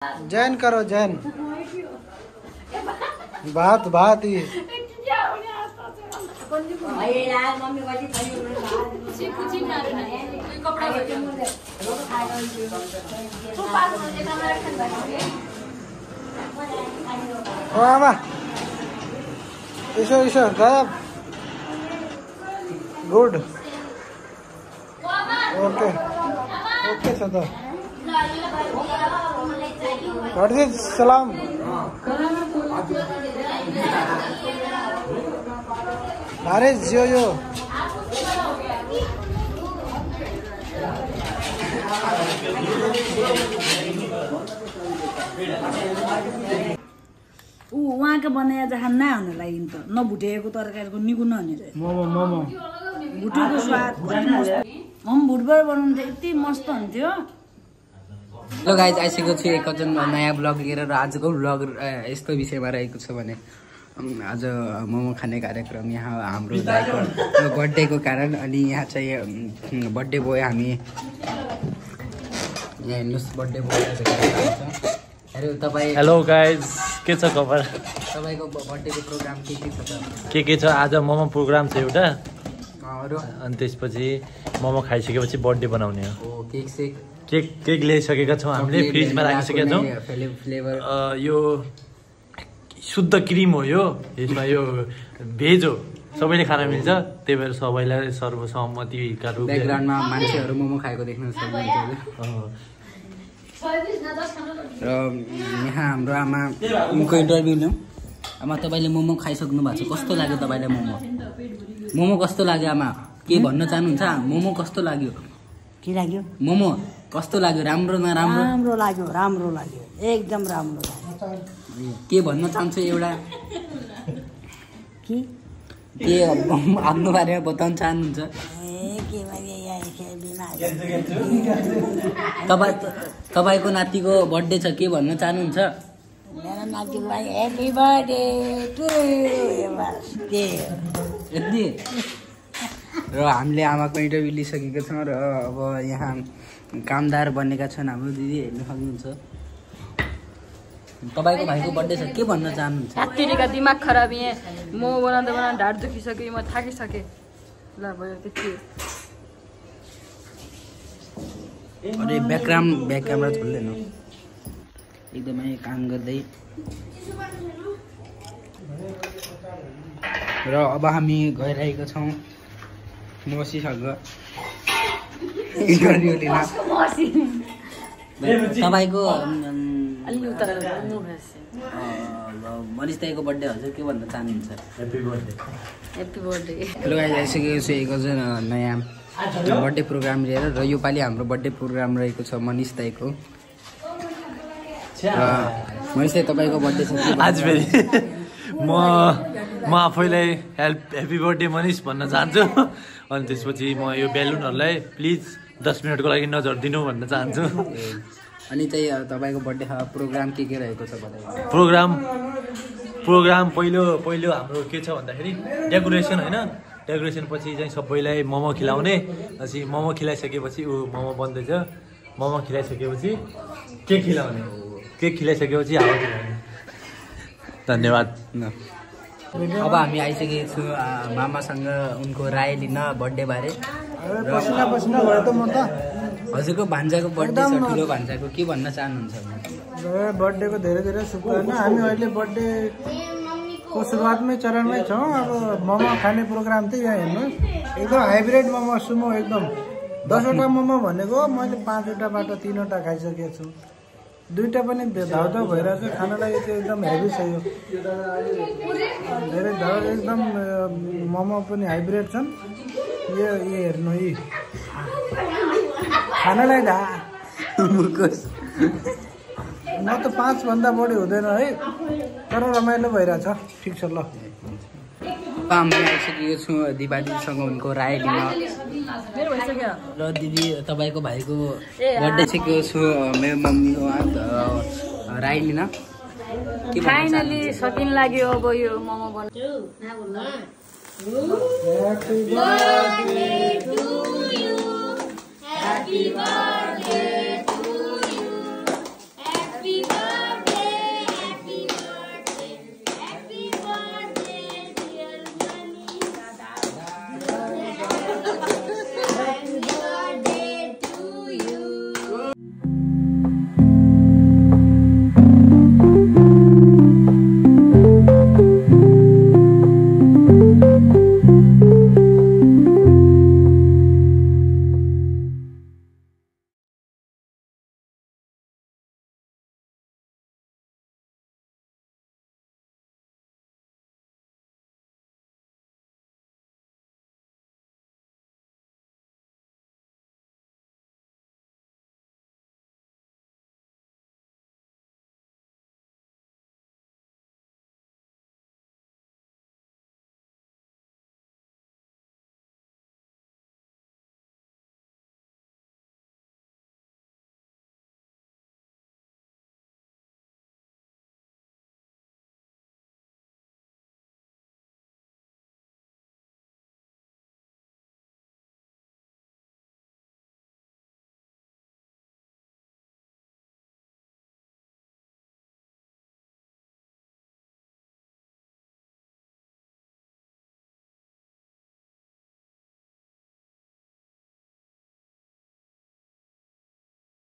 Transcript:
जैन करो जैन भात भात ही ओ आमा यसो यसो गप गुड ओके ओके छ त सलाम अरे जो यो वहाँ के बनाया जहाँ नहुने लागि त नभुटेको तरकारीको निगु नहुने रहे मोमो मोमो भुटेको स्वाद हम भुटबाट बनाउनु त यति मस्त हुन्थ्यो। हेलो गाइज आइसकेको छु एक नयाँ ब्लग लिएर र आजको ब्लग यस्तो विषयमा रहेको छ भने आज मोमो खाने कार्यक्रम यहाँ हाम्रो दाइको बर्थडेको कारण अनि यहाँ चाहिँ बर्थडे बोय हामी यहाँ हेर्नुहोस् बर्थडे बोय हेलो तपाईँ हेलो गाइज के छ खबर तपाईँको बर्थडेको प्रोग्राम के छ आज मोमो प्रोग्राम छ एउटा अरू अनि त्यसपछि मोमो खाइसकेपछि बर्थडे बनाउने हो केक सेक केक ल्याइसकेका छौँ हामीले फ्रिजमा राखिसकेका छौँ फ्लेभर यो शुद्ध क्रिम हो यो यसमा यो भेज हो सबैले खान मिल्छ त्यही भएर सबैलाई सर्वसम्मतिका रूपमा ब्याकग्राउन्डमा मान्छेहरू मोमो खाएको देख्न सक्नुहुन्छ र यहाँ हाम्रो आमा उनको इन्टरभ्यू लिउँ आमा तपाईँले मोमो खाइसक्नु भएको छ कस्तो लाग्यो तपाईँलाई मोमो कस्तो लाग्यो आमा के भन्न चाहनुहुन्छ मोमो कस्तो लाग्यो के लाग्यो मोमो कस्तो लाग्यो राम्रो नराम्रो राम्रो लाग्यो एकदम राम्रो लाग्यो। के भन्न चाहन्छु एउटा के आफ्नो बारेमा बताउन चाहनुहुन्छ तपाईँको नातिको बर्थडे छ के भन्न चाहनुहुन्छ मेरो नातिको लागि ह्यापी बर्थडे टु यति र हामीले आमाको इन्टरभ्यू लिइसकेका छौँ र अब यहाँ कामदार बनेका छन् हाम्रो दिदी हेर्नु सक्नुहुन्छ तपाईँको भाइको बर्थडे छ के भन्न चाहनुहुन्छ रात्रिका दिमाग खराब यहाँ मोमो बनाउँदा ढाड दुखिसक्यो म थाकिसकेँ ल भयो त्यति अरे ब्याक क्यामेरा छोड्दैन एकदमै काम गर्दै र अब हामी गइरहेका छौँ मौसीसँग इन्टरभ्यू लिन तपाईँको मनिष दाइको बर्थडे हजुर के भन्न चाहनुहुन्छ ह्याप्पी बर्थडे हेलो गाइस आइसकेको छु एक नयाँ बर्थडे प्रोग्राम लिएर र योपालि हाम्रो बर्थडे प्रोग्राम रहेको छ मनिष दाइको मनिष दाइ तपाईँको बर्थडे छ आज फेरि म आफैलाई ह्याप्पी बर्थडे मनिष भन्न चाहन्छु अनि त्यसपछि म यो बेलुनहरूलाई प्लिज 10 मिनटको लागि नझरिदिनु भन्न चाहन्छु अनि चाहिँ तपाईँको बर्थडे प्रोग्राम के रहेको छ प्रोग्राम पहिलो हाम्रो के छ भन्दाखेरि डेकोरेसन होइन डेकोरेसन पछि चाहिँ सबैलाई मोमो खिलाउने पछि मोमो खिलाइसकेपछि मोमो बन्दैछ मोमो खिलाइसकेपछि केक खिलाउने केक खिलाइसकेपछि हावा खिलाउने धन्यवाद अब हामी आइसकेको छु मामासँग उनको राय लिन बर्थडे बारे पसिना भयो त म त हजुरको भान्जाको बर्थडे छ ठुलो भान्जाको के भन्न चाहनुहुन्छ बर्थडेको धेरै धेरै शुभकामना हामी अहिले बर्थडेको सुरुवातमै चरणमै छौँ अब मोमो खाने प्रोग्राम चाहिँ यहाँ हेर्नुहोस् एकदम हाइब्रिड मोमो सुमो एकदम 10वटा मोमो भनेको मैले 5वटाबाट 3वटा खाइसकेको छु 2टा पनि धाउधाउ भइरहेको छ खानालाई चाहिँ एकदम हेभी छ यो धेरै धाउ एकदम मोमो पनि हाइब्रिड छन् यो हेर्नु यी खानालाई म त 5 भन्दा बढी हुँदैन है तर रमाइलो भइरहेछ ठिक छ ल हामी आइसकेको छु दिपालीसँग उनको राय लिन र दिदी तपाईँको भाइको बर्थडे चाहिँ छु मेरो मम्मीको राय लिन फाइनली सकिन लाग्यो अब यो मोमो बनाउँछु Happy birthday to you. Happy birthday.